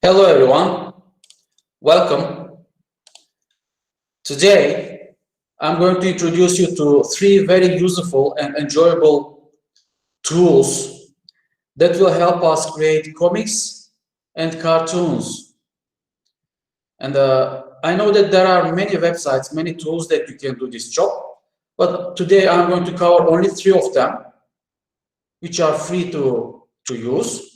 Hello everyone, welcome. Today I'm going to introduce you to three very useful and enjoyable tools that will help us create comics and cartoons. And I know that there are many websites, many tools that you can do this job, but today I'm going to cover only three of them, which are free to use.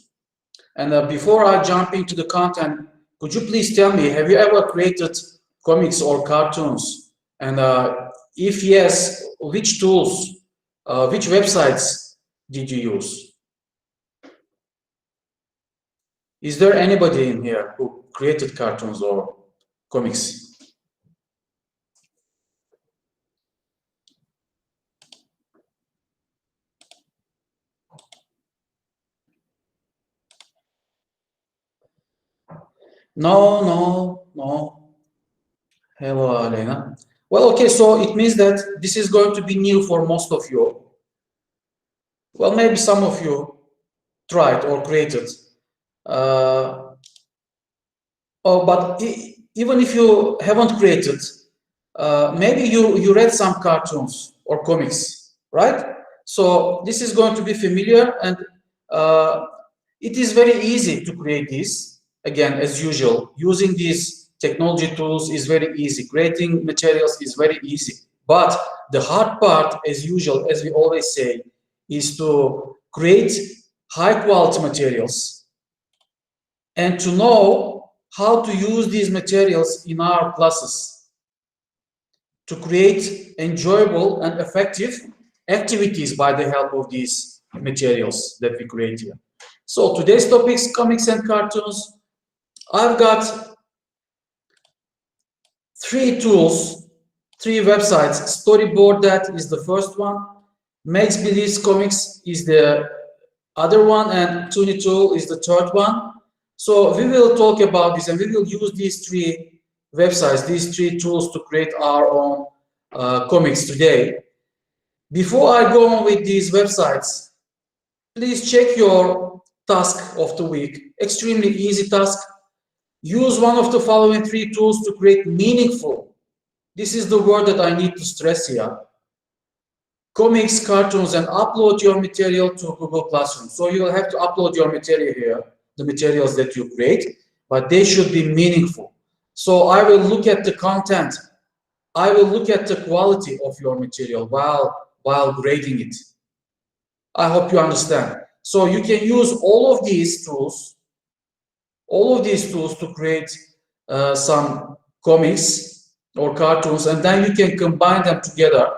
And before I jump into the content, could you please tell me, have you ever created comics or cartoons? And if yes, which tools, which websites did you use? Is there anybody in here who created cartoons or comics? No. Hello, Elena. Well, okay, so it means that this is going to be new for most of you. Well, maybe some of you tried or created. But even if you haven't created, maybe you read some cartoons or comics, right? So this is going to be familiar, and it is very easy to create this. Again, as usual, using these technology tools is very easy. Creating materials is very easy. But the hard part, as usual, as we always say, is to create high quality materials and to know how to use these materials in our classes to create enjoyable and effective activities by the help of these materials that we create here. So today's topics, comics and cartoons. I've got three tools, three websites. Storyboard, that is the first one. Makes Believes Comics is the other one, and Tool is the third one. So we will talk about this, and we will use these three websites, these three tools to create our own comics today. Before I go on with these websites, please check your task of the week. Extremely easy task. Use one of the following three tools to create meaningful. This is the word that I need to stress here. Comics, cartoons, and upload your material to Google Classroom. So you will have to upload your material here, the materials that you create, but they should be meaningful. So I will look at the content. I will look at the quality of your material while grading it. I hope you understand. So you can use all of these tools to create some comics or cartoons, and then you can combine them together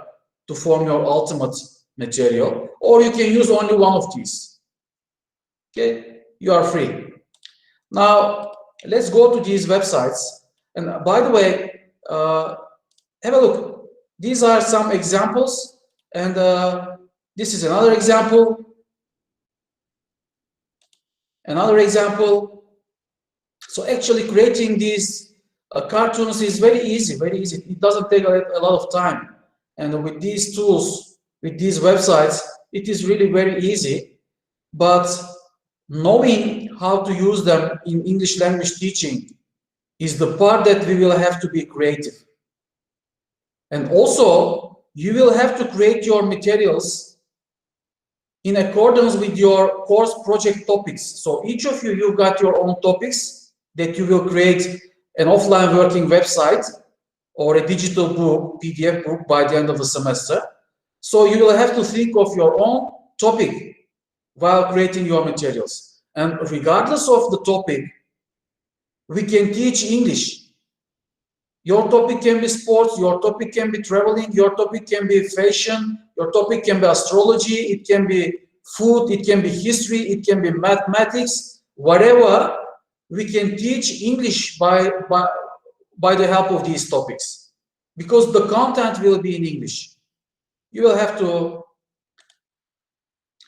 to form your ultimate material, or you can use only one of these. Okay, you are free. Now let's go to these websites, and by the way, have a look. These are some examples, and this is another example. So actually creating these cartoons is very easy, It doesn't take a lot of time. And with these tools, with these websites, it is really very easy. But knowing how to use them in English language teaching is the part that we will have to be creative. And also, you will have to create your materials in accordance with your course project topics. So each of you, you've got your own topics that you will create an offline working website or a digital book, PDF book by the end of the semester. So you will have to think of your own topic while creating your materials. And regardless of the topic, we can teach English. Your topic can be sports, your topic can be traveling, your topic can be fashion, your topic can be astrology, it can be food, it can be history, it can be mathematics, whatever. We can teach English by the help of these topics, because the content will be in English. You will have to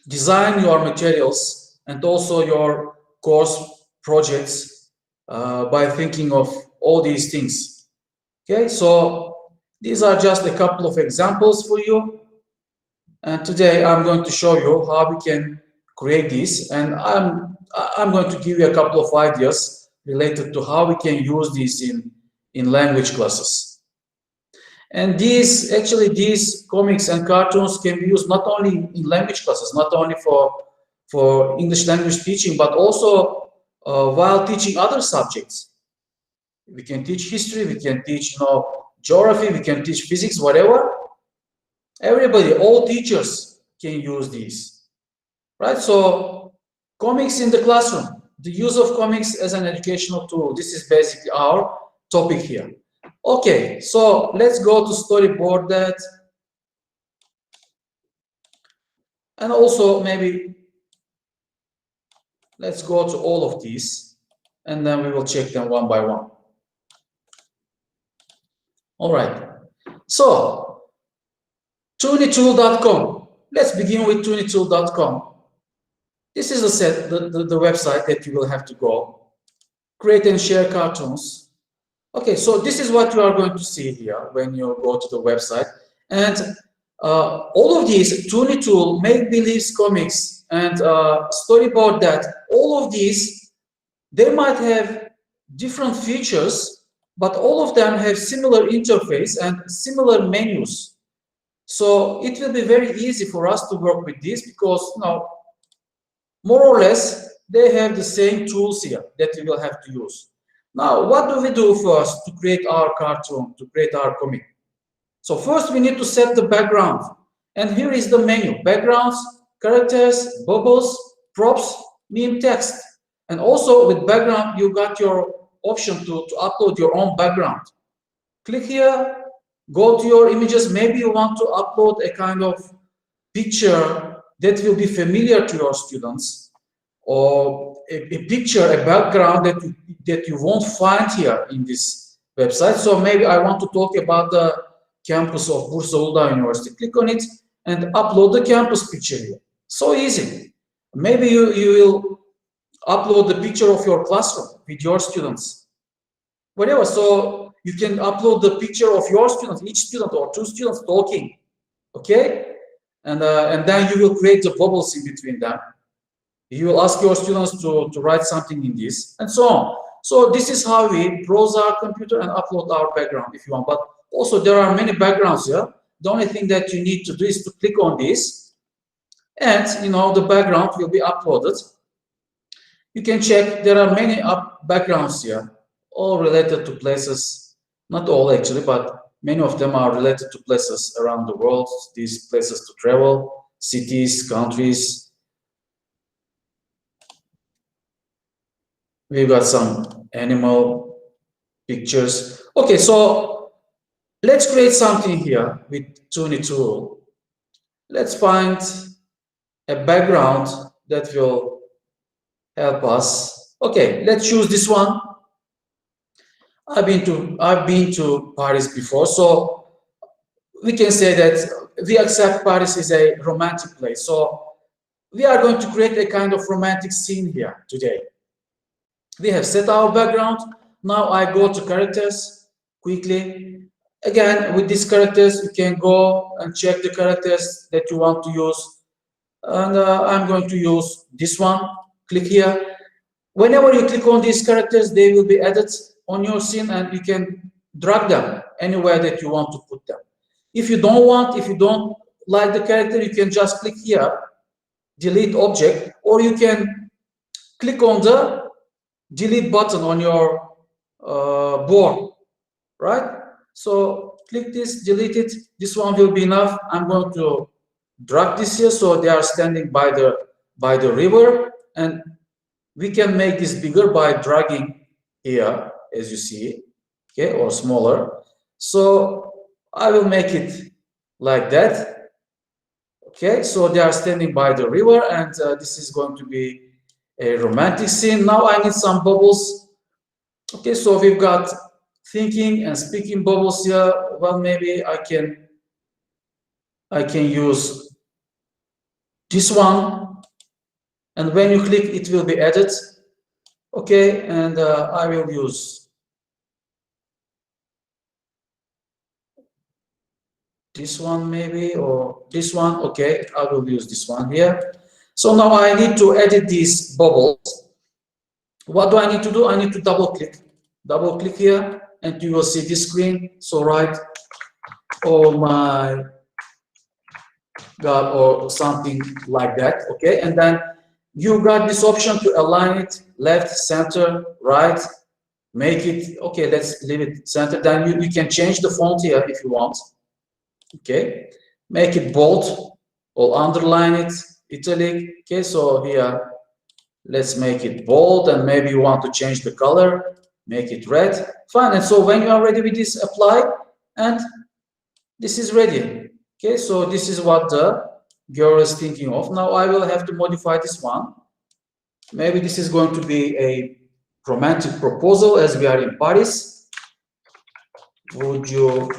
design your materials and also your course projects by thinking of all these things. Okay, so these are just a couple of examples for you. And today I'm going to show you how we can create this. And I'm going to give you a couple of ideas related to how we can use these in language classes. And these comics and cartoons can be used not only in language classes, not only for English language teaching, but also while teaching other subjects. We can teach history, we can teach geography, we can teach physics, whatever. Everybody, all teachers can use these, right? So comics in the classroom, the use of comics as an educational tool. This is basically our topic here. Okay, so let's go to storyboard that. And also maybe let's go to all of these and then we will check them one by one. All right, so tunitool.com. Let's begin with tunitool.com. This is the website that you will have to go. Create and share cartoons. Okay, so this is what you are going to see here when you go to the website. And all of these, Tunitool, Make Believes Comics, and Storyboard that, all of these, they might have different features, but all of them have similar interface and similar menus. So it will be very easy for us to work with this because more or less they have the same tools here that we will have to use. Now, what do we do first to create our cartoon, to create our comic? So first we need to set the background. And here is the menu: backgrounds, characters, bubbles, props, meme text. And also with background, you got your option to upload your own background. Click here, go to your images. Maybe you want to upload a kind of picture that will be familiar to your students, or a picture, a background that you won't find here in this website. So maybe I want to talk about the campus of Bursa Uludağ University. Click on it and upload the campus picture here. So easy. Maybe you will upload the picture of your classroom with your students. Whatever. So you can upload the picture of your students, each student or two students talking. Okay? And then you will create the bubbles in between them. You will ask your students to write something in this, and so on. So this is how we browse our computer and upload our background if you want. But also there are many backgrounds here. The only thing that you need to do is to click on this, and the background will be uploaded. You can check there are many backgrounds here, all related to places. Not all actually, but many of them are related to places around the world. These places to travel, cities, countries. We've got some animal pictures. Okay, so let's create something here with Tunitool. Let's find a background that will help us. Okay, let's choose this one. I've been to Paris before, so we can say that we accept Paris is a romantic place. So we are going to create a kind of romantic scene here today. We have set our background. Now I go to characters quickly. Again, with these characters, you can go and check the characters that you want to use. And I'm going to use this one. Click here. Whenever you click on these characters, they will be added on your scene, and you can drag them anywhere that you want to put them. If you don't like the character, you can just click here, delete object, or you can click on the delete button on your board, right? So click this, delete it. This one will be enough. I'm going to drag this here, so they are standing by the river, and we can make this bigger by dragging here, as you see, okay, or smaller. So I will make it like that. Okay, so they are standing by the river, and this is going to be a romantic scene. Now I need some bubbles. Okay, so we've got thinking and speaking bubbles here. Well, maybe I can use this one, and when you click, it will be added. Okay, and I will use this one maybe, or this one. Okay, I will use this one here. So now I need to edit these bubbles. What do I need to do? I need to double click here, and you will see this screen. So write, oh my God, or something like that, okay? And then you got this option to align it left, center, right, make it, okay, let's leave it center. Then you can change the font here if you want, okay? Make it bold or underline it, italic, okay? So here, let's make it bold, and maybe you want to change the color, make it red, fine. And so when you are ready with this, apply, and this is ready. Okay, so this is what the girl is thinking of. Now I will have to modify this one. Maybe this is going to be a romantic proposal as we are in Paris. Would you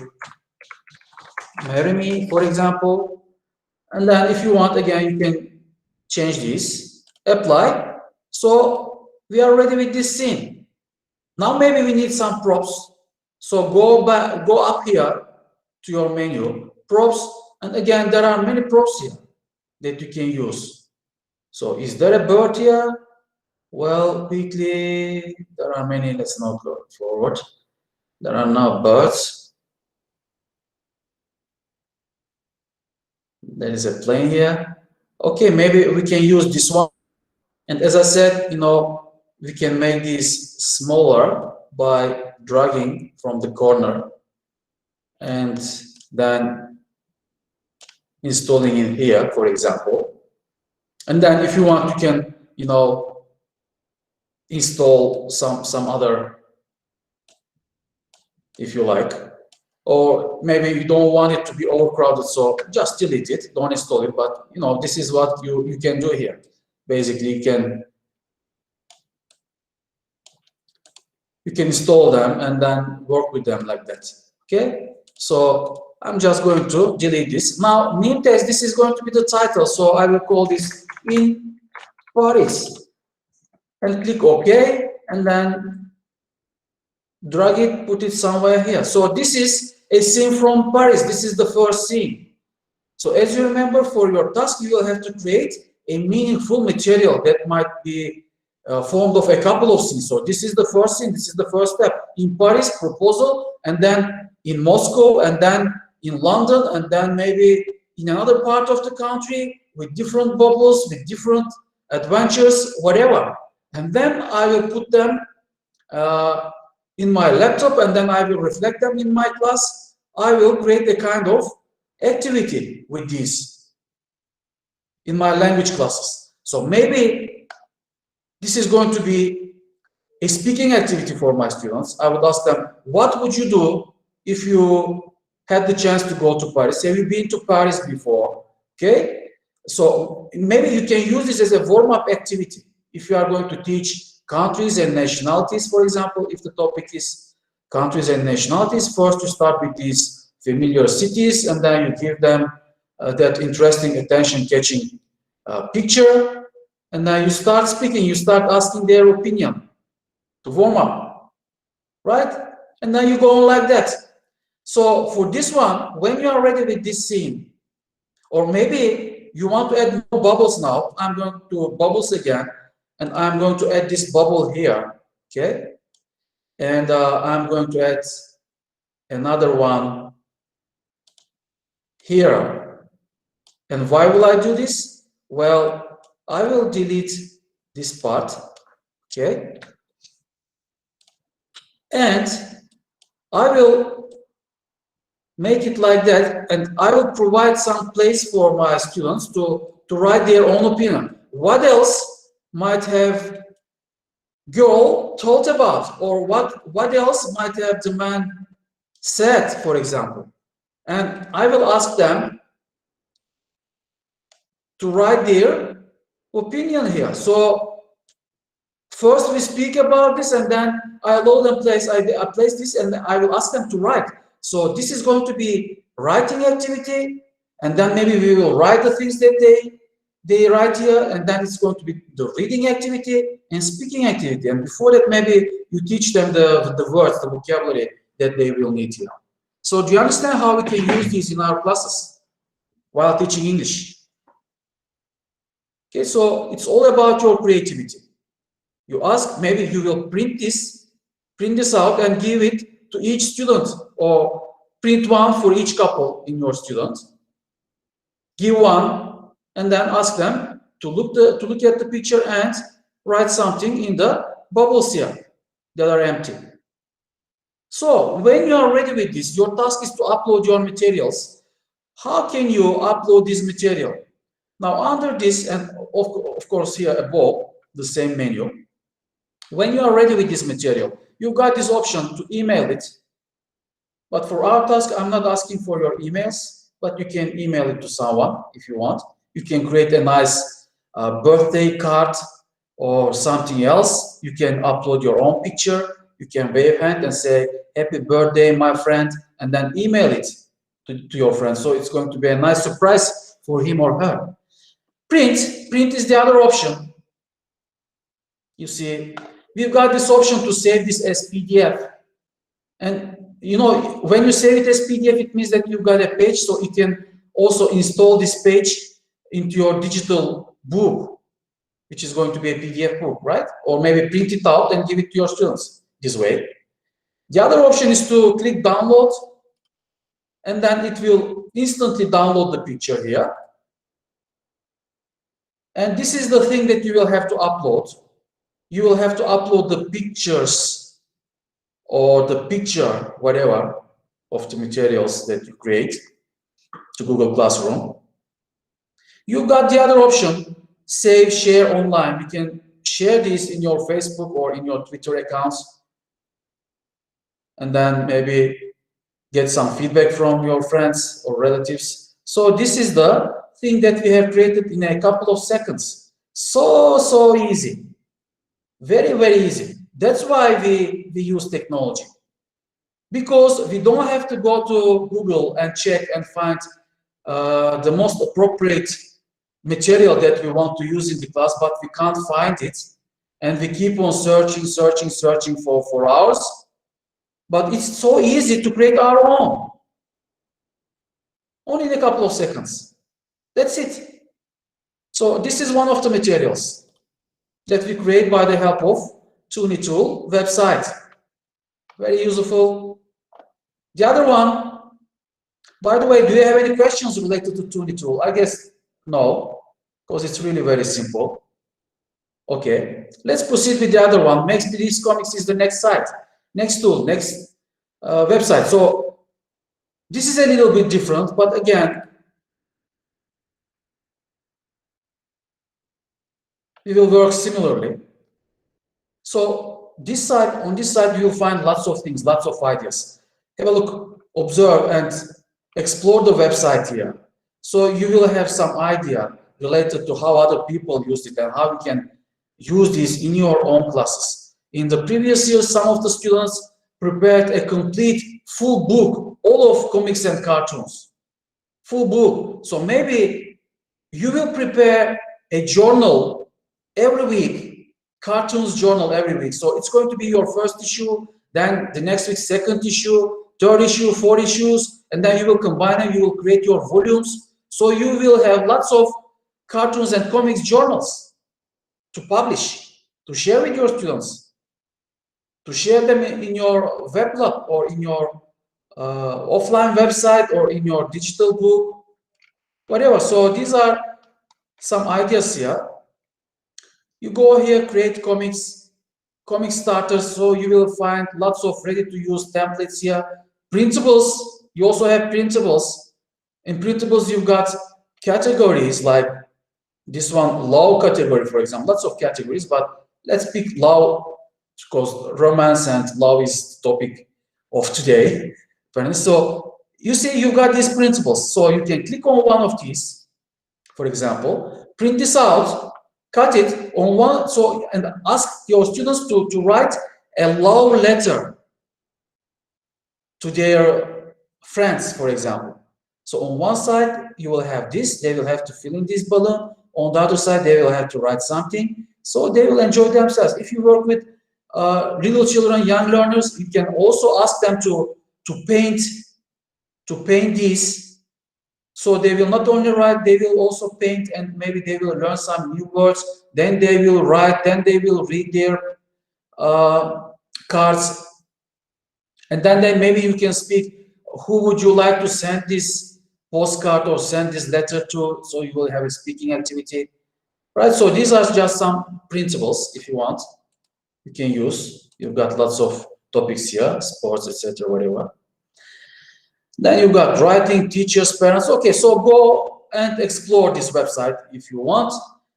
marry me, for example? And then if you want, again, you can change this, apply. So we are ready with this scene. Now maybe we need some props. So go up here to your menu, props, and again, there are many props here that you can use. So is there a bird here? Well, quickly, there are many. Let's not go forward. There are no birds. There is a plane here. Okay, maybe we can use this one. And as I said, you know, we can make this smaller by dragging from the corner and then installing it here, for example. And then if you want, you can, you know, install some other, if you like. Or maybe you don't want it to be overcrowded, so just delete it, don't install it. But you know, this is what you can do here. Basically, you can install them and then work with them like that. Okay, so I'm just going to delete this. Now, name text, this is going to be the title, so I will call this In Paris and click OK, and then drag it, put it somewhere here. So this is a scene from Paris. This is the first scene. So as you remember, for your task, you will have to create a meaningful material that might be formed of a couple of scenes. So this is the first scene, this is the first step. In Paris, proposal, and then in Moscow, and then in London, and then maybe in another part of the country with different bubbles, with different adventures, whatever. And then I will put them in my laptop, and then I will reflect them in my class. I will create a kind of activity with these in my language classes. So maybe this is going to be a speaking activity for my students. I would ask them, what would you do if you had the chance to go to Paris? Have you been to Paris before? Okay, so maybe you can use this as a warm-up activity. If you are going to teach countries and nationalities, for example, if the topic is countries and nationalities, first you start with these familiar cities, and then you give them that interesting, attention-catching picture, and then you start speaking, you start asking their opinion to warm up, right? And then you go on like that. So for this one, when you are ready with this scene, or maybe you want to add more bubbles now, I'm going to bubbles again, and I'm going to add this bubble here, okay? And I'm going to add another one here. And why will I do this? Well, I will delete this part, okay? And I will make it like that, and I will provide some place for my students to write their own opinion. What else might have girl thought about, or what else might have the man said, for example? And I will ask them to write their opinion here. So first we speak about this, and then I allow them place, I place this, and I will ask them to write. So this is going to be writing activity, and then maybe we will write the things that they write here, and then it's going to be the reading activity and speaking activity. And before that, maybe you teach them the words, the vocabulary that they will need here. So do you understand how we can use these in our classes while teaching English? Okay, so it's all about your creativity. You ask, maybe you will print this out and give it to each student, or print one for each couple in your student. Give one, and then ask them to look at the picture and write something in the bubbles here that are empty. So when you are ready with this, your task is to upload your materials. How can you upload this material? Now under this, and of course here above the same menu, when you are ready with this material, you've got this option to email it. But for our task, I'm not asking for your emails, but you can email it to someone if you want. You can create a nice birthday card or something else. You can upload your own picture. You can wave hand and say, happy birthday, my friend, and then email it to your friend. So it's going to be a nice surprise for him or her. Print is the other option. You see, we've got this option to save this as PDF. And you know, when you save it as PDF, it means that you've got a page, so you can also install this page into your digital book, which is going to be a PDF book, right? Or maybe print it out and give it to your students this way. The other option is to click download, and then it will instantly download the picture here. And this is the thing that you will have to upload. You will have to upload the pictures or the picture, whatever, of the materials that you create to Google Classroom. You've got the other option, save, share online. You can share this in your Facebook or in your Twitter accounts, and then maybe get some feedback from your friends or relatives. So this is the thing that we have created in a couple of seconds. So easy. Very, very easy. That's why we use technology. Because we don't have to go to Google and check and find the most appropriate material that we want to use in the class, but we can't find it. And we keep on searching for hours. But it's so easy to create our own. Only in a couple of seconds. That's it. So this is one of the materials that we create by the help of Untitled website. Very useful. The other one, by the way, do you have any questions related to Untitled? I guess no, because it's really very simple. Okay, let's proceed with the other one. Makes Beliefs Comics is the next site, next tool, next website. So this is a little bit different, but again, we will work similarly. So this side, on this side, you will find lots of things, lots of ideas. Have a look, observe, and explore the website here. So you will have some idea related to how other people used it and how you can use this in your own classes. In the previous year, some of the students prepared a complete full book, all of comics and cartoons. Full book. So maybe you will prepare a journal every week, cartoons journal every week. So it's going to be your first issue, then the next week, second issue, third issue, 4 issues, and then you will combine them, you will create your volumes. So you will have lots of cartoons and comics journals to publish, to share with your students, to share them in your weblog or in your offline website or in your digital book, whatever. So these are some ideas here. You go here, create comics, comic starters, so you will find lots of ready-to-use templates here. Printables, you also have printables. In printables, you've got categories like this one, love category, for example. Lots of categories, but let's pick love because romance and love is the topic of today. So you see, you've got these printables. So you can click on one of these, for example, print this out, cut it on one, so and ask your students to write a love letter to their friends, for example. So on one side, you will have this, they will have to fill in this balloon. On the other side, they will have to write something. So they will enjoy themselves. If you work with little children, young learners, you can also ask them to paint this So they will not only write, they will also paint, and maybe they will learn some new words. Then they will write, then they will read their cards, and then maybe you can speak. Who would you like to send this postcard or send this letter to? So you will have a speaking activity, right? So these are just some principles. If you want, you can use. You've got lots of topics here, sports, etc., whatever. Then you've got writing, teachers, parents. Okay, so go and explore this website if you want.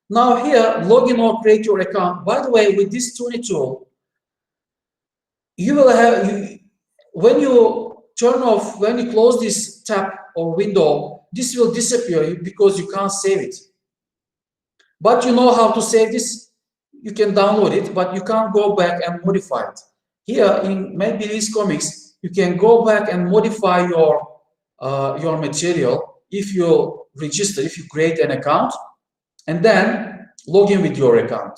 Now here, login or create your account. By the way, with this tuning tool, you will have, when you turn off, when you close this tab or window, this will disappear because you can't save it. But you know how to save this. You can download it, but you can't go back and modify it. Here in Make Believe Comics, you can go back and modify your material if you register, if you create an account, and then log in with your account.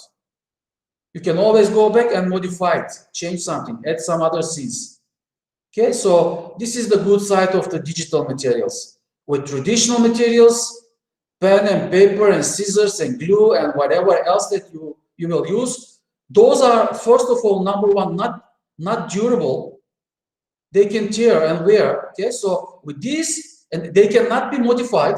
You can always go back and modify it, change something, add some other scenes. Okay, so this is the good side of the digital materials. With traditional materials, pen and paper and scissors and glue and whatever else that you will use, those are, first of all, number one, not durable. They can tear and wear. Okay, so with these, and they cannot be modified.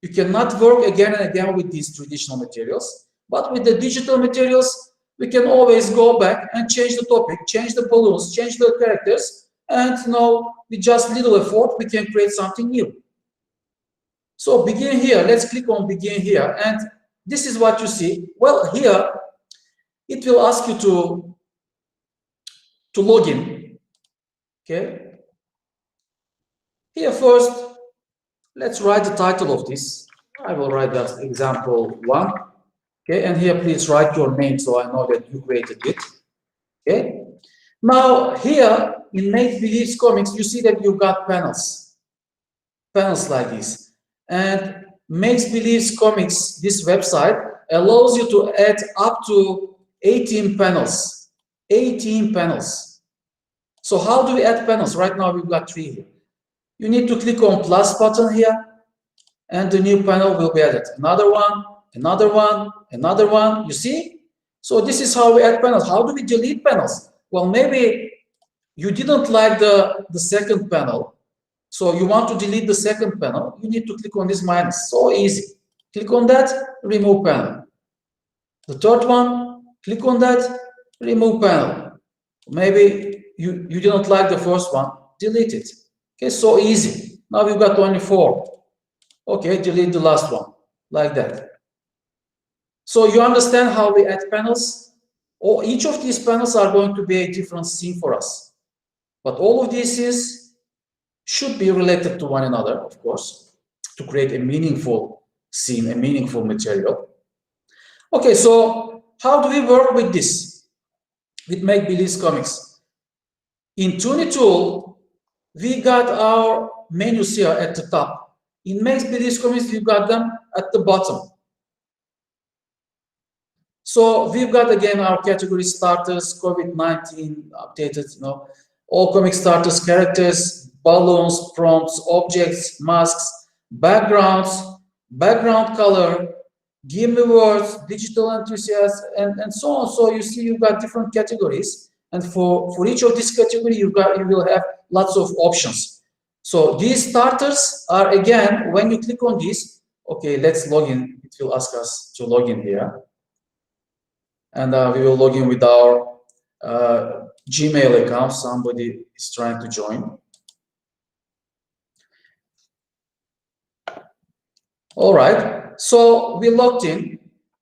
You cannot work again and again with these traditional materials. But with the digital materials, we can always go back and change the topic, change the balloons, change the characters, and with just little effort, we can create something new. So begin here. Let's click on begin here, and this is what you see. Well, here it will ask you to log in. Okay. Here first, let's write the title of this. I will write that example 1. Okay, and here please write your name so I know that you created it. Okay. Now here in Make Believe Comics, you see that you've got panels like this. And Make Believe Comics, this website, allows you to add up to 18 panels. 18 panels. So how do we add panels? Right now we've got 3 here. You need to click on plus button here, and the new panel will be added. Another one, another one, another one. You see? So this is how we add panels. How do we delete panels? Well, maybe you didn't like the second panel, so you want to delete the second panel. You need to click on this minus. So easy. Click on that, remove panel. The third one, click on that, remove panel. Maybe you didn't like the first one, delete it. Okay, so easy. Now we've got only 4. Okay, delete the last one, like that. So you understand how we add panels? Or each of these panels are going to be a different scene for us. But all of these scenes should be related to one another, of course, to create a meaningful scene, a meaningful material. Okay, so how do we work with this? With Make Believe Comics. In Tune Tool, we got our menus here at the top. In Make Believe Comics, we've got them at the bottom. So we've got again our category starters, COVID-19 updated, all comic starters, characters, balloons, prompts, objects, masks, backgrounds, background color, give me words, digital enthusiasts, and so on. So you see you've got different categories, and for each of this category you will have lots of options. So these starters are, again, when you click on this, okay, let's log in. It will ask us to log in here. And we will log in with our Gmail account. Somebody is trying to join. All right, so we logged in.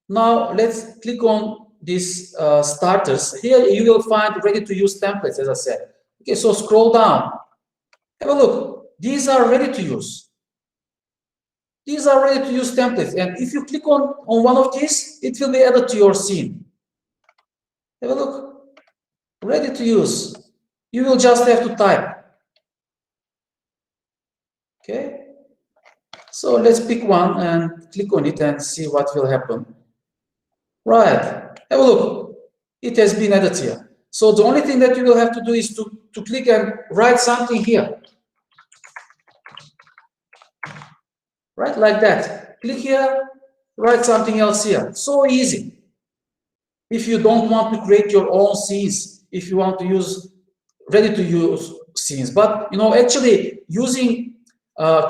Now let's click on these starters. Here you will find ready-to-use templates, as I said. Okay, so scroll down. Have a look. These are ready to use. These are ready-to-use templates. And if you click on one of these, it will be added to your scene. Have a look. Ready to use. You will just have to type. Okay. So let's pick one and click on it and see what will happen. Right. Have a look. It has been added here. So the only thing that you will have to do is to click and write something here. right? Like that. Click here, write something else here. So easy. If you don't want to create your own scenes, if you want to use ready-to-use scenes, but actually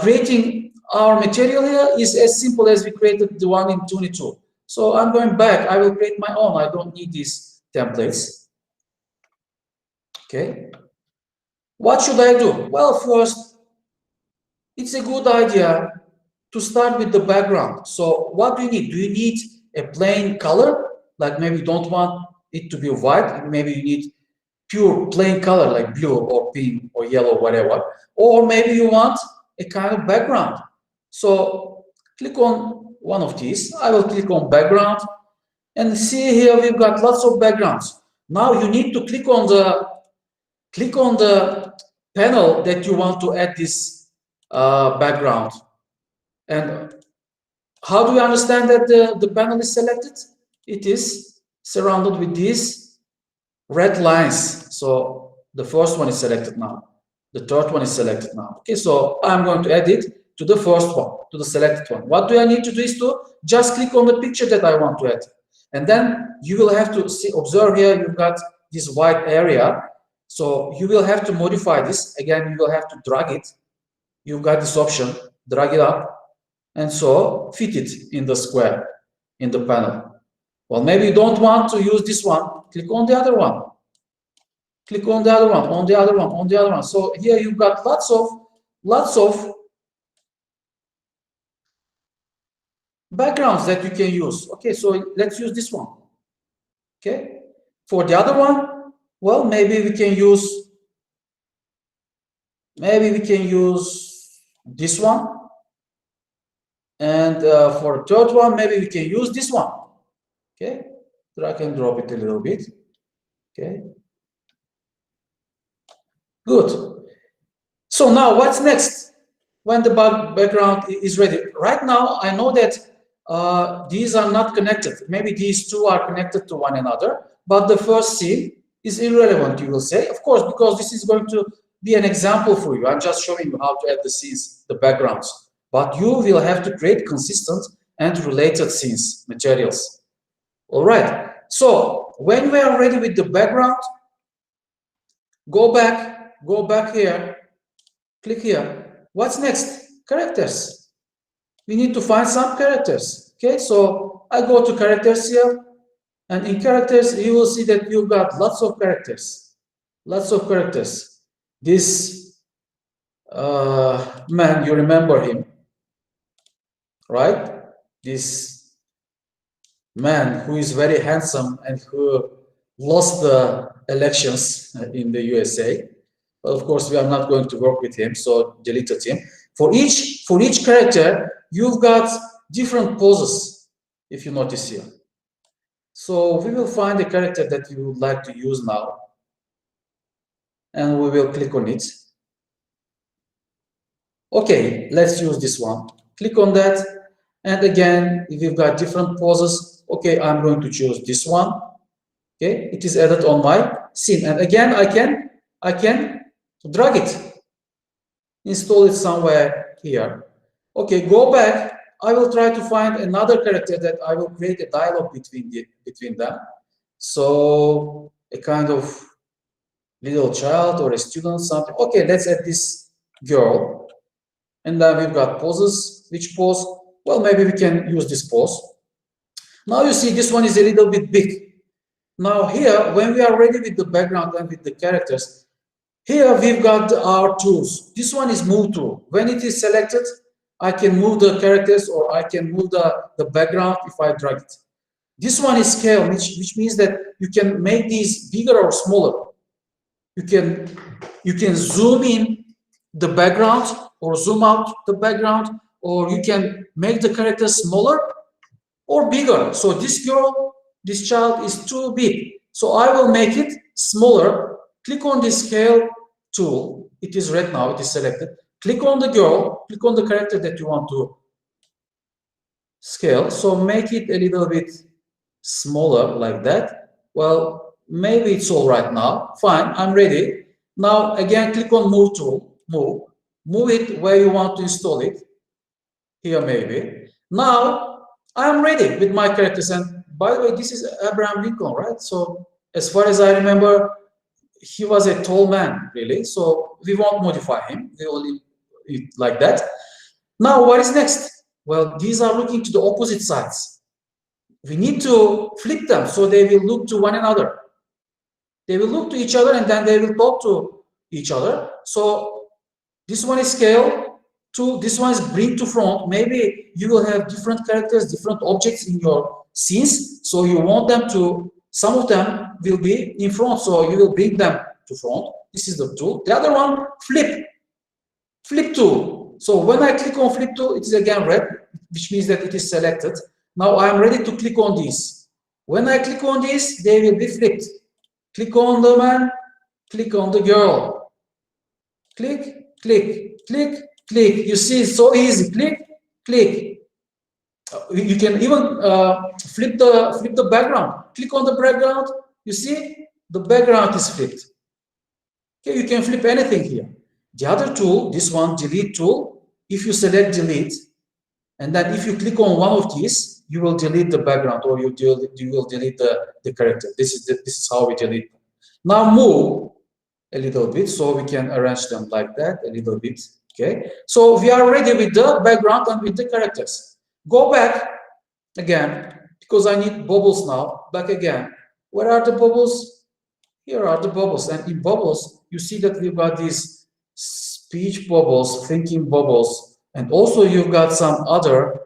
creating our material here is as simple as we created the one in 22. So I'm going back. I will create my own. I don't need these templates. Okay. What should I do? Well, first, it's a good idea to start with the background. So what do you need? Do you need a plain color? Like maybe you don't want it to be white. Maybe you need pure plain color like blue or pink or yellow, whatever. Or maybe you want a kind of background. So click on one of these. I will click on background and see here we've got lots of backgrounds. Now you need to click on the panel that you want to add this background. And how do we understand that the panel is selected? It is surrounded with these red lines. So the first one is selected now. The third one is selected now. Okay, so I'm going to add it to the first one, to the selected one. What do I need to do is to just click on the picture that I want to add. And then you will have to observe here, you've got this white area. So you will have to modify this. Again, you will have to drag it. You've got this option, drag it up. And so fit it in the square, in the panel. Well, maybe you don't want to use this one. Click on the other one. Click on the other one, on the other one, on the other one. So here you've got lots of backgrounds that you can use. Okay, so let's use this one. Okay, for the other one, well, maybe we can use this one. And for the third one, maybe we can use this one. Okay, drag and drop it a little bit. Okay, good. So now what's next? When the background is ready. Right now, I know that these are not connected. Maybe these two are connected to one another, but the first scene is irrelevant, you will say. Of course, because this is going to be an example for you. I'm just showing you how to add the scenes, the backgrounds. But you will have to create consistent and related scenes, materials. All right. So when we are ready with the background, go back here, click here. What's next? Characters. We need to find some characters. Okay, so I go to characters here, and in characters, you will see that you've got lots of characters. Lots of characters. This man, you remember him, right? This man who is very handsome and who lost the elections in the USA. Well, of course, we are not going to work with him, so deleted him. For each character, you've got different poses, if you notice here. So we will find a character that we would like to use now, and we will click on it. Okay, let's use this one. Click on that, and again, if you've got different poses, okay, I'm going to choose this one. Okay, it is added on my scene, and again, I can drag it, install it somewhere here. Okay, go back. I will try to find another character that I will create a dialogue between them. So a kind of little child or a student, something. Okay, let's add this girl. And then we've got poses. Which pose? Well, maybe we can use this pose. Now you see this one is a little bit big. Now here, when we are ready with the background and with the characters, here we've got our tools. This one is move tool. When it is selected, I can move the characters or I can move the background if I drag it. This one is scale, which means that you can make these bigger or smaller. You can zoom in the background or zoom out the background, or you can make the characters smaller or bigger. So this child is too big. So I will make it smaller. Click on the scale tool. It is red now, it is selected. Click on the girl, click on the character that you want to scale. So make it a little bit smaller like that. Well, maybe it's all right now. Fine, I'm ready. Now, again, click on move tool, move it where you want to install it. here maybe. Now I'm ready with my characters, and by the way, this is Abraham Lincoln, right? So as far as I remember, he was a tall man, really. So we won't modify him. We will leave it like that. Now, what is next? Well, these are looking to the opposite sides. We need to flip them so they will look to one another. They will look to each other and then they will talk to each other. So this one is scale to, this one is bring to front. Maybe you will have different characters, different objects in your scenes. So you want them to, some of them will be in front. So you will bring them to front. This is the tool. The other one, flip tool. So when I click on flip tool, it is again red, which means that it is selected. Now I'm ready to click on these. When I click on these, they will be flipped. Click on the man, click on the girl. Click, click, click, click. You see, it's so easy. Click, click. You can even flip the background. Click on the background. You see, the background is flipped. Okay, you can flip anything here. The other tool, this one, delete tool. If you select delete, and then if you click on one of these, you will delete the background, or you will delete the character. This is how we delete them. Now move a little bit so we can arrange them like that a little bit. Okay, so we are ready with the background and with the characters. Go back again because I need bubbles now. Back again. Where are the bubbles? Here are the bubbles, and in bubbles you see that we've got these speech bubbles, thinking bubbles, and also you've got some other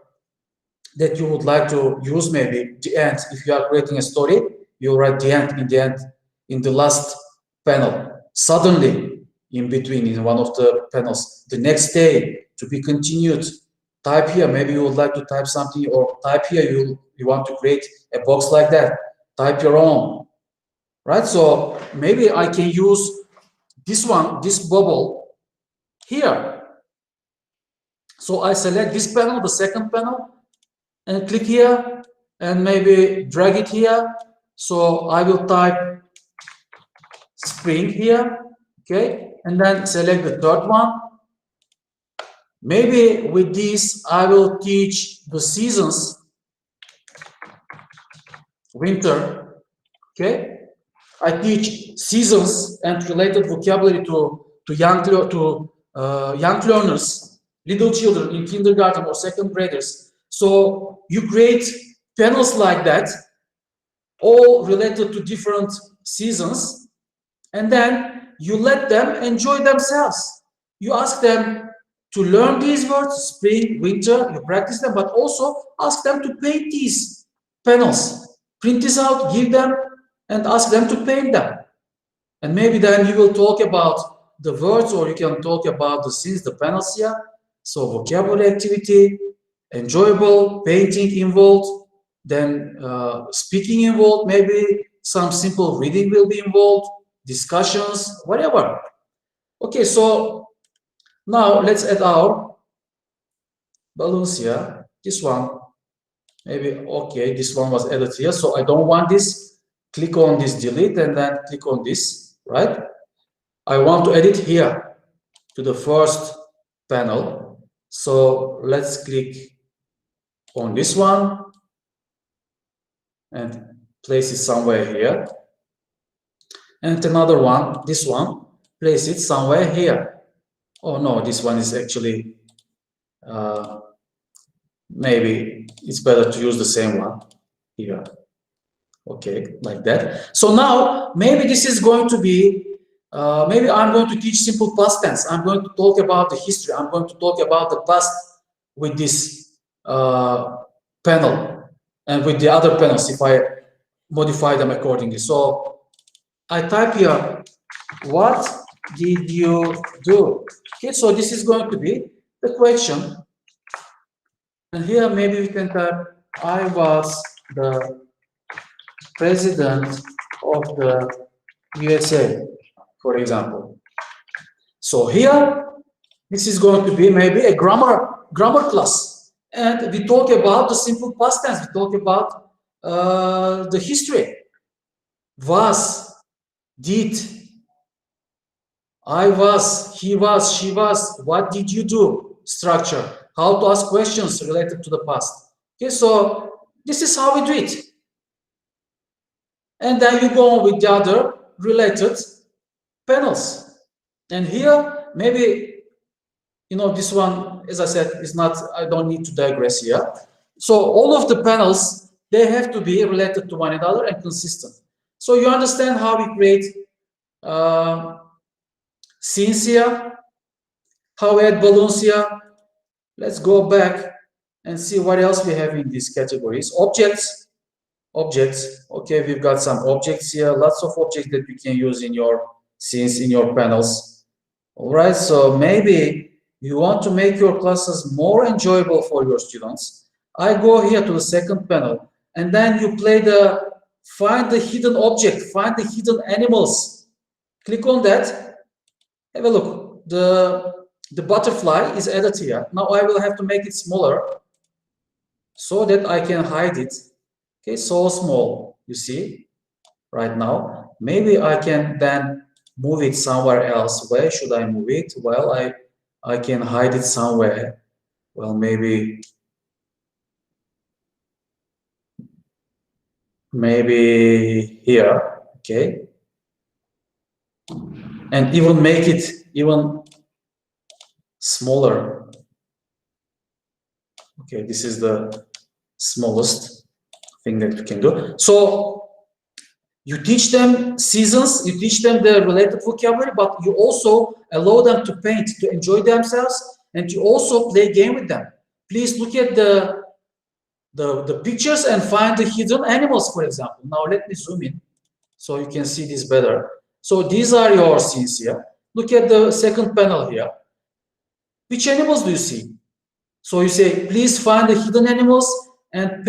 that you would like to use. Maybe the end. If you are creating a story, you write the end in the last panel. Suddenly, in between, in one of the panels, the next day, to be continued. Type here. Maybe you would like to type something, or type here. You want to create a box like that. Type your own. Right. So maybe I can use this one, this bubble here. So I select this panel, the second panel, and click here, and maybe drag it here. So I will type spring here, okay, and then select the third one. Maybe with this I will teach the seasons, winter, okay. I teach seasons and related vocabulary to young learners, little children in kindergarten or second graders. So you create panels like that, all related to different seasons, and then you let them enjoy themselves. You ask them to learn these words, spring, winter, you practice them, but also ask them to paint these panels. Print this out, give them, and ask them to paint them. And maybe then you will talk about the words, or you can talk about the scenes, the panels here. So vocabulary activity, enjoyable, painting involved, then speaking involved, maybe some simple reading will be involved, discussions, whatever. Okay, so now let's add our balloons here. This one, maybe, okay, this one was added here, so I don't want this. Click on this delete and then click on this, right? I want to edit here to the first panel. So let's click on this one and place it somewhere here. And another one, this one, place it somewhere here. Oh no, this one is actually, maybe it's better to use the same one here. Okay, like that. So now maybe this is going to be, maybe I'm going to teach simple past tense. I'm going to talk about the history. I'm going to talk about the past with this panel and with the other panels if I modify them accordingly. So I type here, what did you do? Okay, so this is going to be the question. And here maybe we can type, I was the president of the USA, for example. So here, this is going to be maybe a grammar class. And we talk about the simple past tense. We talk about the history. Was, did, I was, he was, she was, what did you do? Structure. how to ask questions related to the past. Okay, so this is how we do it. And then you go on with the other related panels. And here, maybe, you know, this one, as I said, is not, I don't need to digress here. So all of the panels, they have to be related to one another and consistent. So you understand how we create scenes here, how we add balloons here. Let's go back and see what else we have in these categories. Objects. Okay, we've got some objects here, lots of objects that you can use in your scenes, in your panels. All right, so maybe you want to make your classes more enjoyable for your students. I go here to the second panel, and then you play the find the hidden object, find the hidden animals. Click on that. Have a look. The butterfly is added here. Now I will have to make it smaller so that I can hide it. Okay, so small, you see, right now. Maybe I can then move it somewhere else. Where should I move it? Well, I can hide it somewhere. Well, maybe here, okay? And even make it even smaller. Okay, this is the smallest thing that you can do. So you teach them seasons, you teach them the related vocabulary, but you also allow them to paint, to enjoy themselves, and you also play a game with them. Please look at the pictures and find the hidden animals, for example. Now let me zoom in so you can see this better. So these are your scenes here. Look at the second panel here. Which animals do you see? So you say, please find the hidden animals and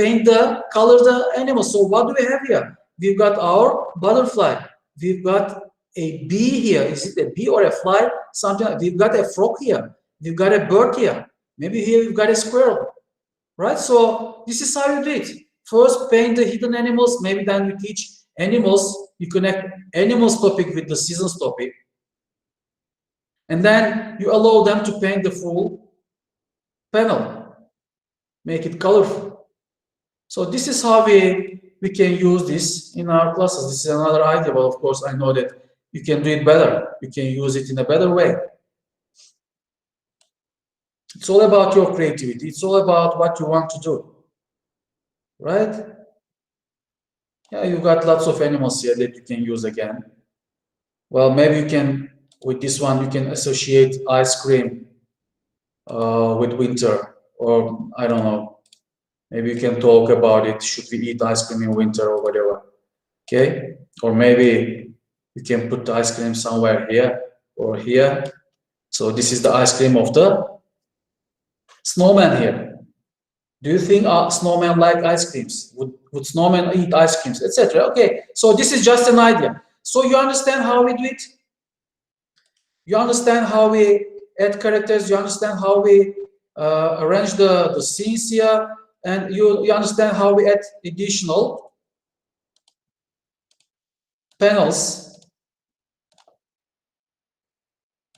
color the animals. So what do we have here? We've got our butterfly. We've got a bee here. Is it a bee or a fly? Something like, we've got a frog here. We've got a bird here. Maybe here we've got a squirrel. Right? So this is how you do it. First paint the hidden animals. Maybe then you teach animals. You connect animals topic with the seasons topic. And then you allow them to paint the full panel. Make it colorful. So this is how we can use this in our classes. This is another idea, but of course I know that you can do it better. You can use it in a better way. It's all about your creativity. It's all about what you want to do. Right? Yeah, you've got lots of animals here that you can use again. Well, maybe you can, with this one, you can associate ice cream with winter, or I don't know. Maybe you can talk about it. Should we eat ice cream in winter or whatever? Okay. Or maybe you can put the ice cream somewhere here or here. So this is the ice cream of the snowman here. Do you think snowmen like ice creams? Would snowmen eat ice creams, etc.? Okay. So this is just an idea. So you understand how we do it? You understand how we add characters. You understand how we arrange the scenes here. And you understand how we add additional panels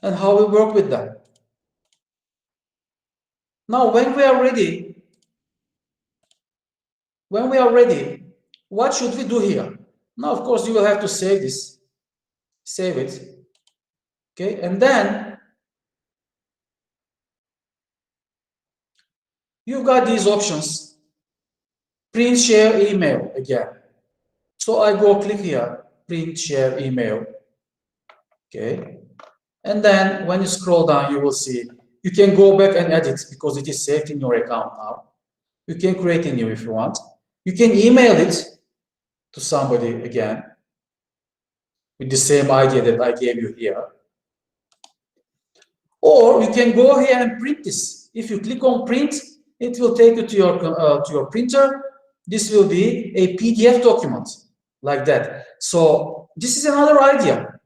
and how we work with them. Now, when we are ready, what should we do here? Now, of course, you will have to save this. Save it. Okay, and then you've got these options. Print, share, email again. So I go click here, print, share, email. Okay. And then when you scroll down, you will see you can go back and edit because it is saved in your account now. You can create a new if you want. You can email it to somebody again with the same idea that I gave you here. Or you can go here and print this. If you click on print, it will take you to your printer. This will be a PDF document like that. So this is another idea.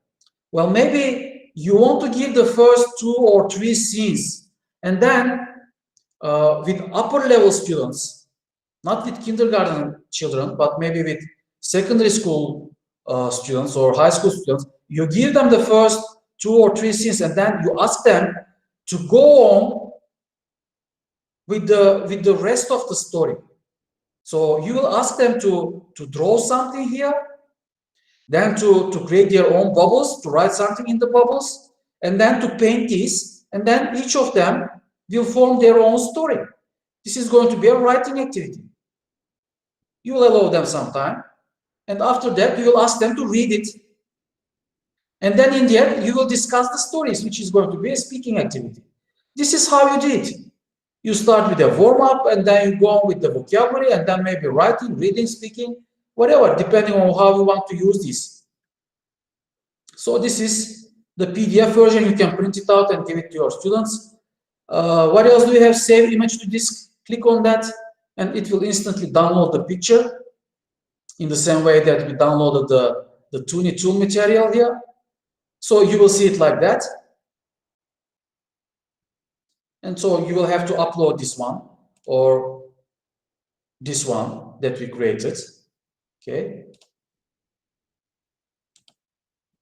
Well, maybe you want to give the first 2 or 3 scenes, and then with upper level students, not with kindergarten children, but maybe with secondary school students or high school students, you give them the first 2 or 3 scenes, and then you ask them to go on with the rest of the story. So you will ask them to draw something here, then to create their own bubbles, to write something in the bubbles, and then to paint these, and then each of them will form their own story. This is going to be a writing activity. You will allow them some time, and after that you will ask them to read it. And then in the end, you will discuss the stories, which is going to be a speaking activity. This is how you did it. You start with a warm-up, and then you go on with the vocabulary, and then maybe writing, reading, speaking, whatever, depending on how you want to use this. So this is the PDF version. You can print it out and give it to your students. What else do we have? Save image to disk. Click on that, and it will instantly download the picture in the same way that we downloaded the Toonie tool material here. So you will see it like that. And so you will have to upload this one or this one that we created. Okay.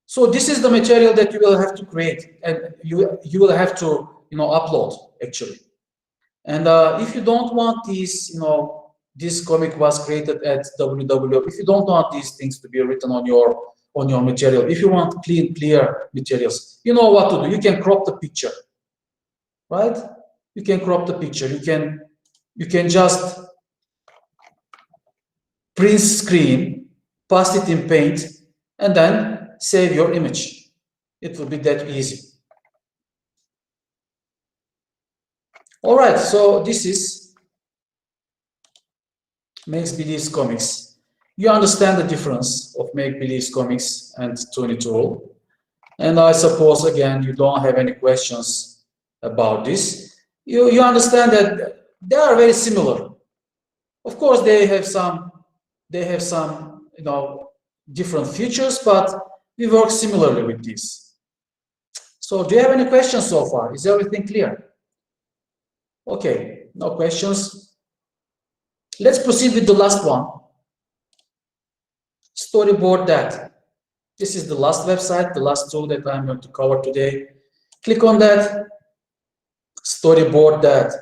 So this is the material that you will have to create, and you will have to upload actually. And if you don't want these, this comic was created at www. If you don't want these things to be written on your material, if you want clean, clear materials, you know what to do. You can crop the picture, right? You can crop the picture. You can just print screen, paste it in Paint, and then save your image. It will be that easy. All right, so this is Make Believe Comics. You understand the difference of Make Believe Comics and Toonie tool. And I suppose, again, you don't have any questions about this. You understand that they are very similar. Of course, they have some different features, but we work similarly with this. So do you have any questions so far? Is everything clear? Okay, no questions. Let's proceed with the last one. Storyboard that. This is the last website, the last tool that I'm going to cover today. Click on that. Storyboard that.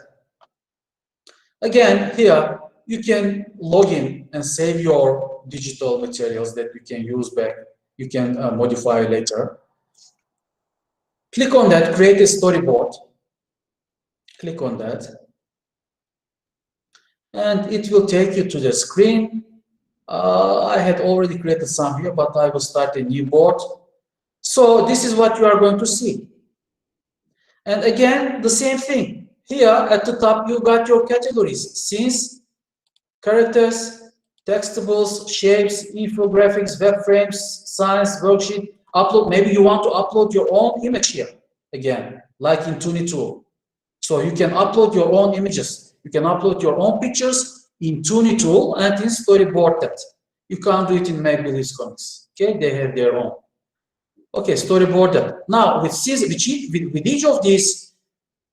Again, here you can log in and save your digital materials that you can use back. You can modify later. Click on that, create a storyboard. Click on that. And it will take you to the screen. I had already created some here, but I will start a new board. So this is what you are going to see. And again, the same thing. Here at the top, you got your categories: scenes, characters, textables, shapes, infographics, web frames, science, worksheet, upload. Maybe you want to upload your own image here again, like in Toonie tool. So you can upload your own images. You can upload your own pictures in Toonie tool and in Storyboard that. You can't do it in Make Believe Comics. Okay, they have their own. Okay, Storyboard that. Now with each of these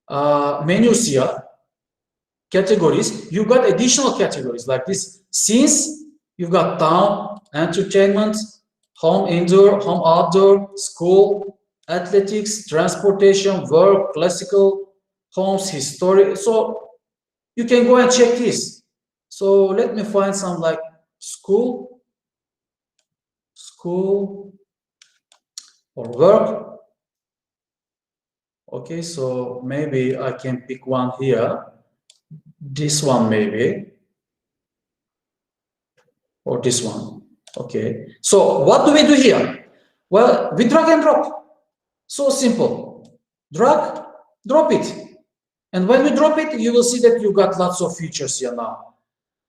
menus here, categories, you got additional categories like this. Scenes, you've got town, entertainment, home indoor, home outdoor, school, athletics, transportation, work, classical, homes, history. So you can go and check this. So let me find some like school or work. Okay, so maybe I can pick one here. This one maybe, or this one. Okay, so what do we do here? Well, we drag and drop. So simple. Drag, drop it. And when we drop it, you will see that you got lots of features here now.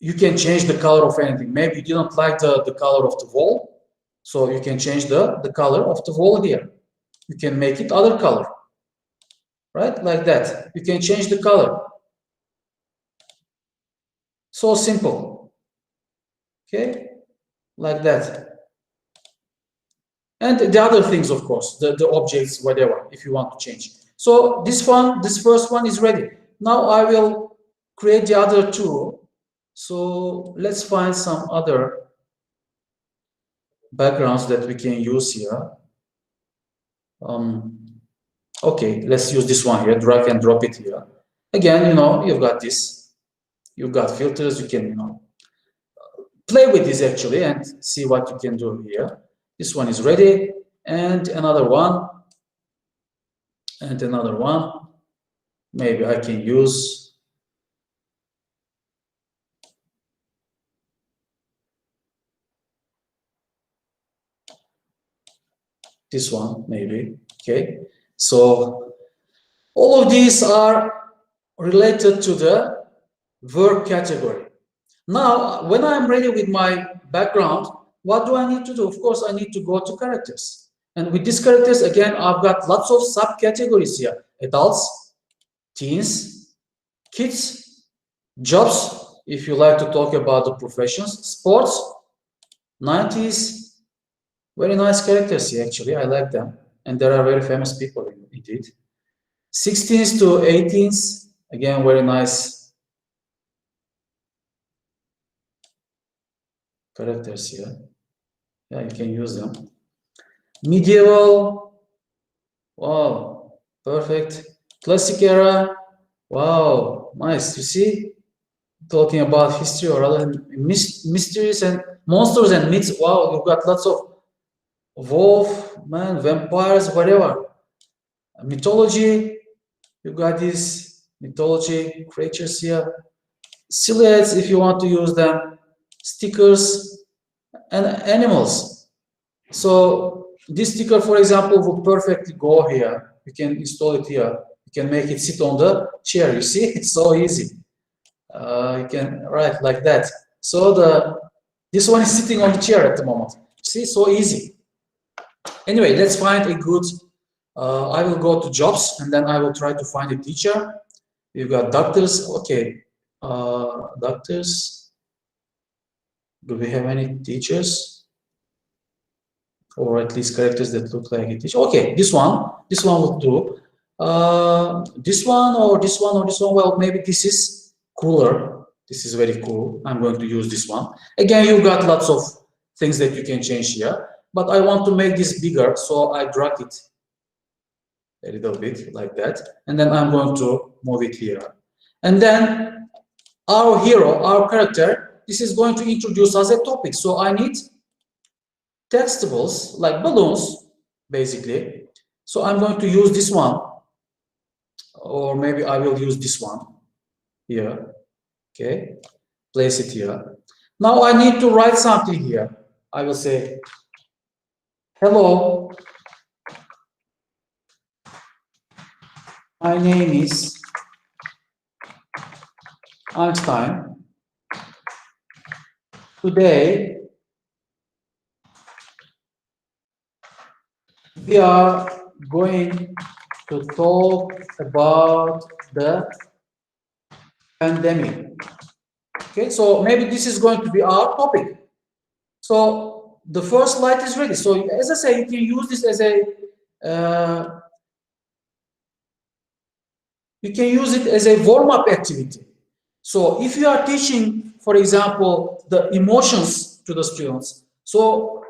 You can change the color of anything. Maybe you didn't like the color of the wall, so you can change the color of the wall here. You can make it other color, right? Like that. You can change the color. So simple. Okay, like that. And the other things, of course, the objects, whatever, if you want to change. So this first one is ready. Now I will create the other two. So let's find some other backgrounds that we can use here. Okay, let's use this one here, drag and drop it here. Again, you've got this. You've got filters. You can, play with this actually and see what you can do here. This one is ready, and another one, and another one. Maybe I can use this one, maybe. Okay, so all of these are related to the work category. Now, when I'm ready with my background, what do I need to do? Of course, I need to go to characters. And with these characters, again, I've got lots of subcategories here. Adults, teens, kids, jobs, if you like to talk about the professions, sports, 90s, very nice characters here, actually. I like them. And there are very famous people indeed. 16s to 18s, again, very nice characters here. Yeah, you can use them. Medieval, wow, perfect. Classic era, wow, nice. You see, talking about history or other mysteries and monsters and myths. Wow, you've got lots of wolf, man, vampires, whatever. Mythology, you've got these mythology creatures here. Silhouettes, if you want to use them. Stickers and animals. So this sticker, for example, would perfectly go here. You can install it here. You can make it sit on the chair. You see, it's so easy. You can write like that. So this one is sitting on the chair at the moment. See, so easy. Anyway, let's find a good. I will go to jobs and then I will try to find a teacher. We've got doctors. Okay, doctors. Do we have any teachers? Or at least characters that look like a teacher? Okay, this one will do. This one or this one or this one. Well, maybe this is cooler. This is very cool. I'm going to use this one. Again, you've got lots of things that you can change here. But I want to make this bigger, so I drag it a little bit like that. And then I'm going to move it here. And then our hero, our character, this is going to introduce us a topic. So I need textables like balloons, basically. So I'm going to use this one, or maybe I will use this one here. Okay, place it here. Now I need to write something here. I will say, hello, my name is Einstein. Today, we are going to talk about the pandemic. Okay, so maybe this is going to be our topic. So the first slide is ready. So as I say, you can use this as a warm-up activity. So if you are teaching, for example, the emotions to the students, so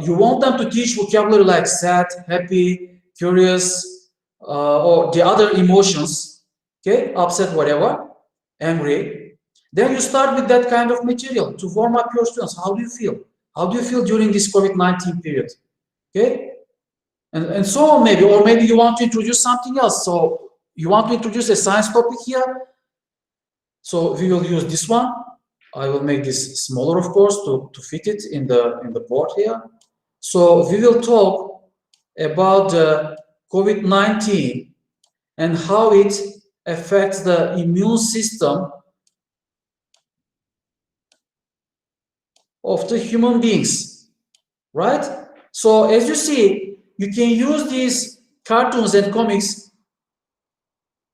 you want them to teach vocabulary like sad, happy, curious, or the other emotions, okay, upset, whatever, angry. Then you start with that kind of material to warm up your students. How do you feel? How do you feel during this COVID-19 period? Okay, and so on maybe, or maybe you want to introduce something else. So you want to introduce a science topic here. So we will use this one. I will make this smaller, of course, to fit it in the board here. So we will talk about COVID-19 and how it affects the immune system of the human beings, right? So as you see, you can use these cartoons and comics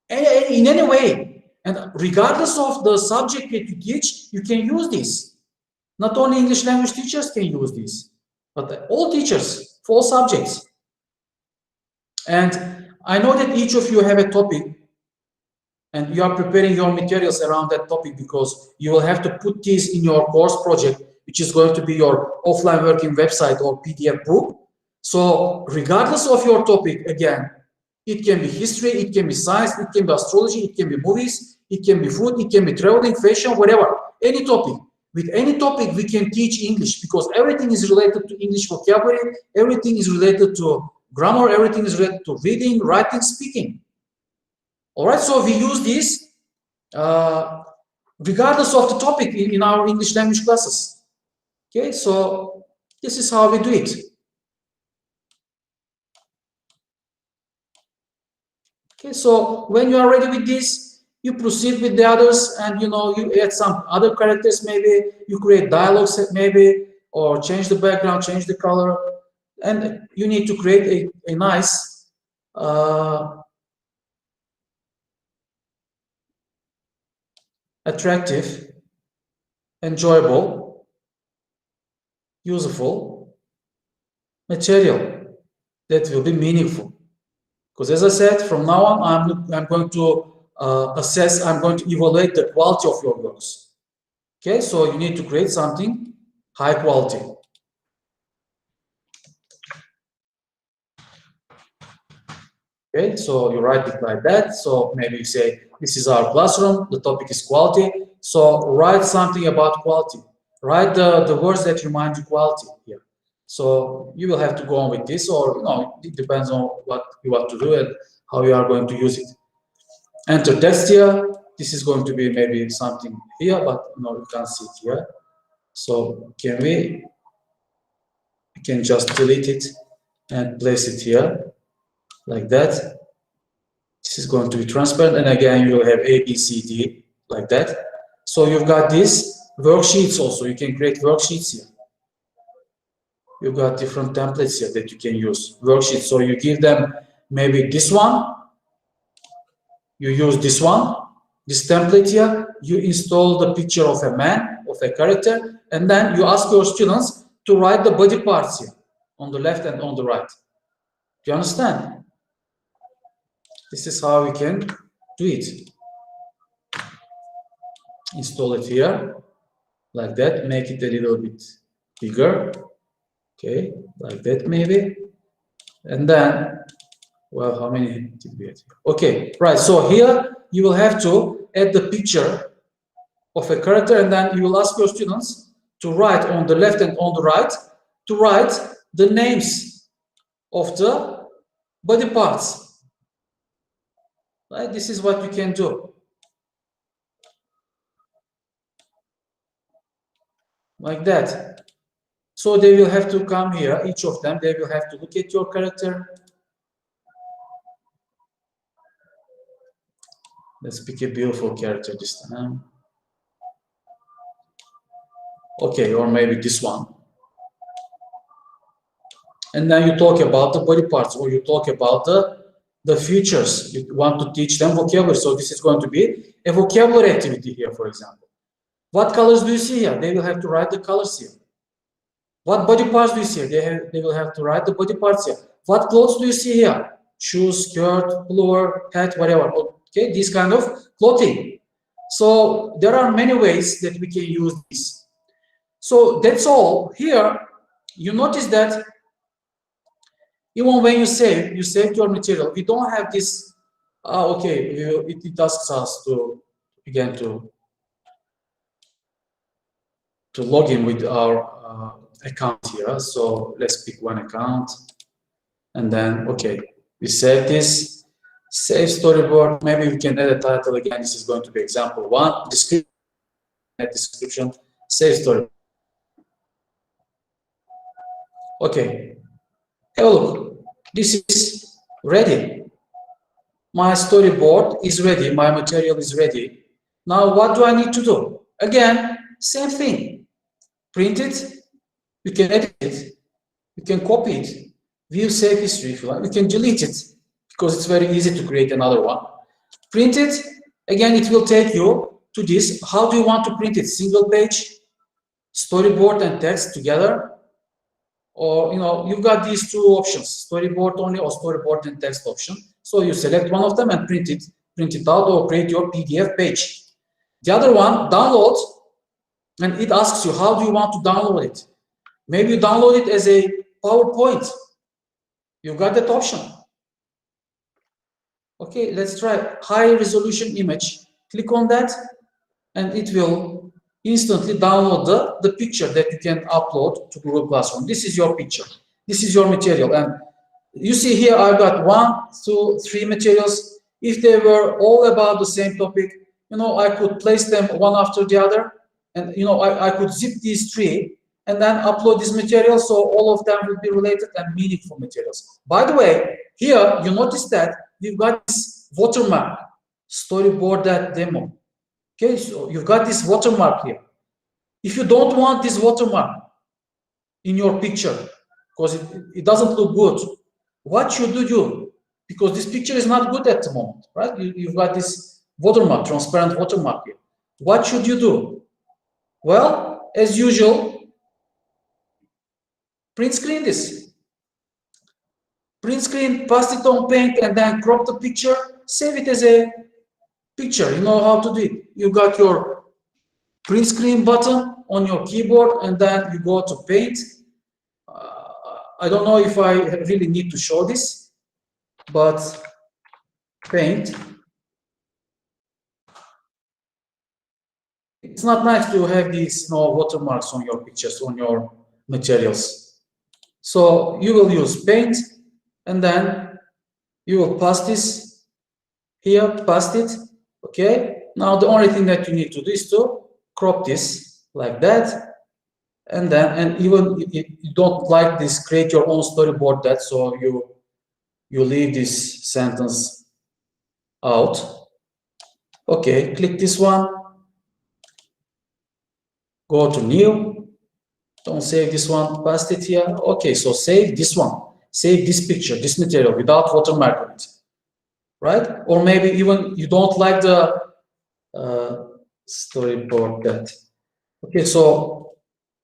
in any way. And regardless of the subject that you teach, you can use this. Not only English language teachers can use this, but all teachers for all subjects. And I know that each of you have a topic and you are preparing your materials around that topic because you will have to put these in your course project, which is going to be your offline working website or PDF book. So regardless of your topic, again, It can be history, it can be science, it can be astrology, it can be movies, it can be food, it can be traveling, fashion, whatever. Any topic. With any topic, we can teach English because everything is related to English vocabulary, everything is related to grammar, everything is related to reading, writing, speaking. All right, so we use this regardless of the topic in our English language classes. Okay, so this is how we do it. Okay, so when you are ready with this, you proceed with the others, and you add some other characters, maybe you create dialogues, maybe, or change the background, change the color, and you need to create a nice attractive, enjoyable, useful material that will be meaningful. Because as I said, from now on, I'm going to assess, I'm going to evaluate the quality of your works. Okay, so you need to create something high quality. Okay, so you write it like that. So maybe you say, this is our classroom, the topic is quality. So write something about quality. Write the words that remind you quality here. So you will have to go on with this, or it depends on what you want to do and how you are going to use it. Enter text here. This is going to be maybe something here, but you can't see it here. So we can just delete it and place it here like that. This is going to be transparent, and again you will have A, B, C, D like that. So you've got these worksheets also. You can create worksheets here. You've got different templates here that you can use. Worksheets. So you give them maybe this one. You use this one, this template here. You install the picture of a man, of a character, and then you ask your students to write the body parts here on the left and on the right. Do you understand? This is how we can do it. Install it here, like that. Make it a little bit bigger. Okay, like that maybe. And then, well, how many did we add? Okay, right. So here you will have to add the picture of a character, and then you will ask your students to write on the left and on the right, to write the names of the body parts. Right? This is what you can do. Like that. So they will have to come here, each of them, they will have to look at your character. Let's pick a beautiful character this time. Okay, or maybe this one. And then you talk about the body parts, or you talk about the features. You want to teach them vocabulary. So this is going to be a vocabulary activity here, for example. What colors do you see here? They will have to write the colors here. What body parts do you see here? They will have to write the body parts here. What clothes do you see here? Shoes, skirt, pullover, hat, whatever. Okay, this kind of clothing. So there are many ways that we can use this. So that's all. Here, you notice that even when you save your material, we don't have this. Okay, it asks us to again to log in with our account here. So let's pick one account, and then okay, we save this. Save storyboard. Maybe we can add a title again. This is going to be example 1. Description. Save story. Okay. Have a look. This is ready. My storyboard is ready. My material is ready. Now, what do I need to do? Again, same thing. Print it. You can edit it. You can copy it. View save history if you like. You can delete it because it's very easy to create another one. Print it. Again, it will take you to this. How do you want to print it? Single page, storyboard and text together? Or, you've got these two options, storyboard only or storyboard and text option. So you select one of them and print it out, or create your PDF page. The other one, download, and it asks you, how do you want to download it? Maybe you download it as a PowerPoint. You've got that option. Okay, let's try high resolution image. Click on that and it will instantly download the picture that you can upload to Google Classroom. This is your picture. This is your material. And you see here, I've got 1, 2, 3 materials. If they were all about the same topic, I could place them one after the other. And, I could zip these 3 and then upload this material. So all of them will be related and meaningful materials. By the way, here you notice that we've got this watermark, storyboard that demo. Okay, so you've got this watermark here. If you don't want this watermark in your picture, because it doesn't look good, what should you do? Because this picture is not good at the moment, right? You've got this watermark, transparent watermark here. What should you do? Well, as usual, print screen this. Print screen, paste it on Paint, and then crop the picture, save it as a picture. You know how to do it. You got your print screen button on your keyboard, and then you go to Paint. I don't know if I really need to show this, but Paint. It's not nice to have these watermarks on your pictures, on your materials. So you will use Paint, and then you will paste this here, paste it. Okay. Now the only thing that you need to do is to crop this like that. And then, and even if you don't like this, create your own storyboard that, so you leave this sentence out. Okay, click this one, go to new, don't save this one, paste it here. Okay, so save this one, save this picture, this material without watermark on it, right? Or maybe even you don't like the storyboard that. Okay, so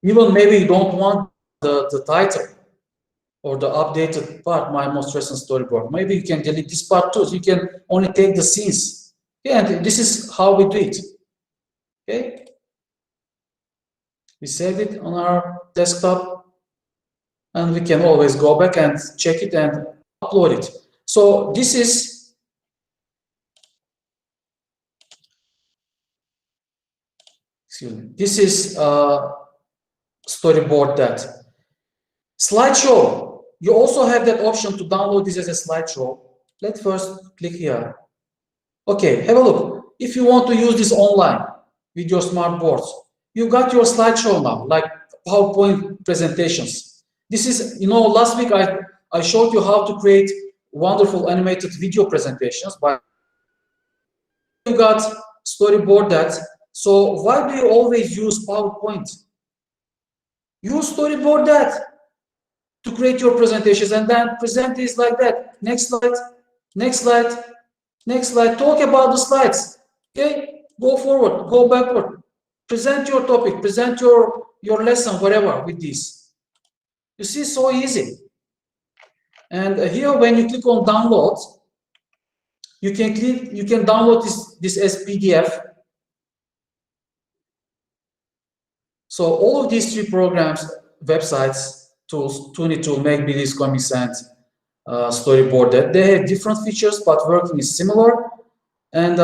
even maybe you don't want the title or the updated part, my most recent storyboard. Maybe you can delete this part too. So you can only take the scenes. Yeah, and this is how we do it. Okay. We saved it on our desktop, and we can always go back and check it and upload it. So this is storyboard that. Slideshow. You also have that option to download this as a slideshow. Let's first click here. Okay, have a look. If you want to use this online with your smart boards, you got your slideshow now, like PowerPoint presentations. This is, last week I showed you how to create wonderful animated video presentations, but you got storyboard that. So why do you always use PowerPoint? Use storyboard that to create your presentations, and then present this like that. Next slide, next slide, next slide. Talk about the slides. Okay, go forward, go backward. Present your topic, present your lesson, whatever, with this. You see, so easy. And here, when you click on download, you can download this as PDF. So all of these 3 programs, websites, tools, Tool, Make Believe, Comics, and Storyboard, that they have different features, but working is similar. And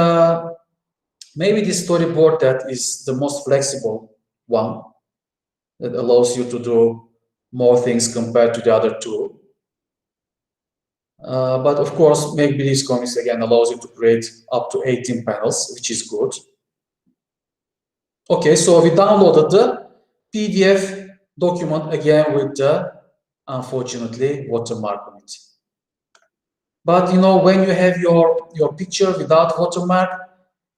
maybe this storyboard that is the most flexible one that allows you to do more things compared to the other 2. But of course, Make Believe Comics again allows you to create up to 18 panels, which is good. Okay, so we downloaded the PDF document again with the, unfortunately, watermark on it. But when you have your picture without watermark,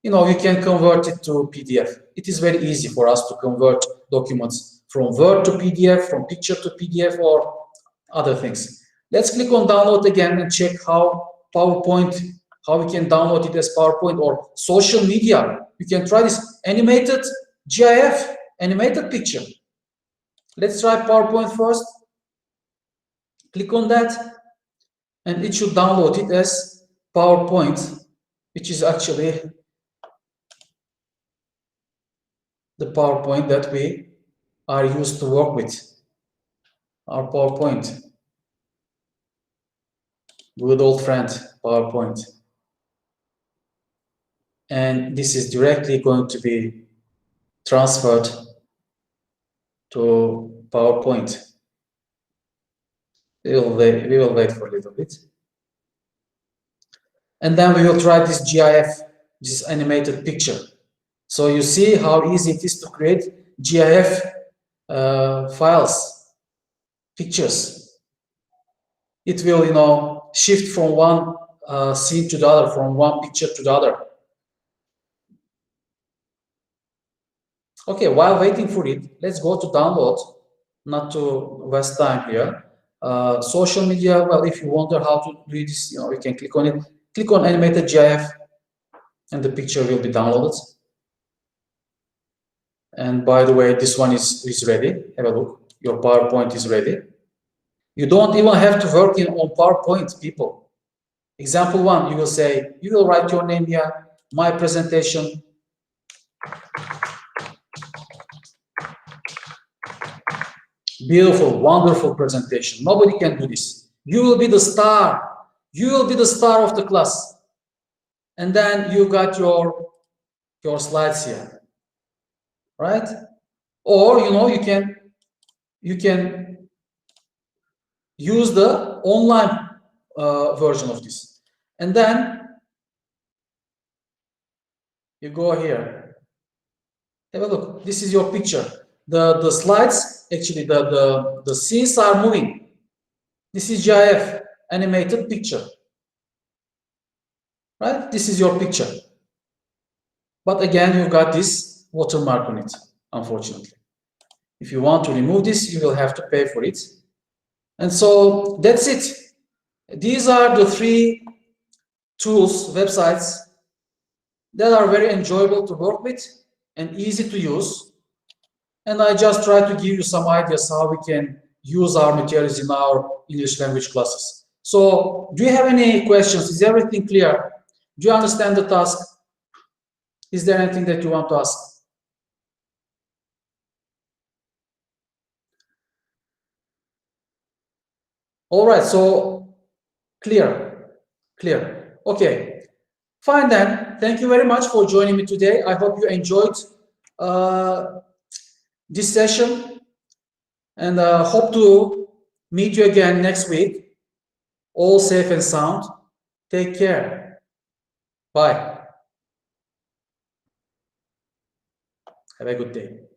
you can convert it to PDF. It is very easy for us to convert documents from Word to PDF, from picture to PDF, or other things. Let's click on download again and check how we can download it as PowerPoint or social media. You can try this animated GIF, animated picture. Let's try PowerPoint first. Click on that, and it should download it as PowerPoint, which is actually the PowerPoint that we are used to work with. Our PowerPoint. Good old friend, PowerPoint. and this is directly going to be transferred to PowerPoint. We will wait for a little bit. And then we will try this GIF, this animated picture. So you see how easy it is to create GIF files, pictures. It will, shift from one scene to the other, from one picture to the other. Okay, while waiting for it, let's go to download, not to waste time here. Social media, well, if you wonder how to do this, you can click on it. Click on animated GIF, and the picture will be downloaded. And by the way, this one is ready. Have a look. Your PowerPoint is ready. You don't even have to work on PowerPoint, people. Example one, you will say, you will write your name here, my presentation. Beautiful, wonderful presentation. Nobody can do this. You will be the star. You will be the star of the class. And then you got your slides here, right? Or you can use the online version of this. And then you go here. Have a look. This is your picture. The slides, actually, the scenes are moving. This is GIF, animated picture. Right? This is your picture. But again, you've got this watermark on it, unfortunately. If you want to remove this, you will have to pay for it. And so that's it. These are the 3 tools, websites that are very enjoyable to work with and easy to use. And I just try to give you some ideas how we can use our materials in our English language classes. So do you have any questions? Is everything clear? Do you understand the task? Is there anything that you want to ask? All right, so clear. Okay, fine then. Thank you very much for joining me today. I hope you enjoyed this session, and hope to meet you again next week. All safe and sound. Take care. Bye. Have a good day.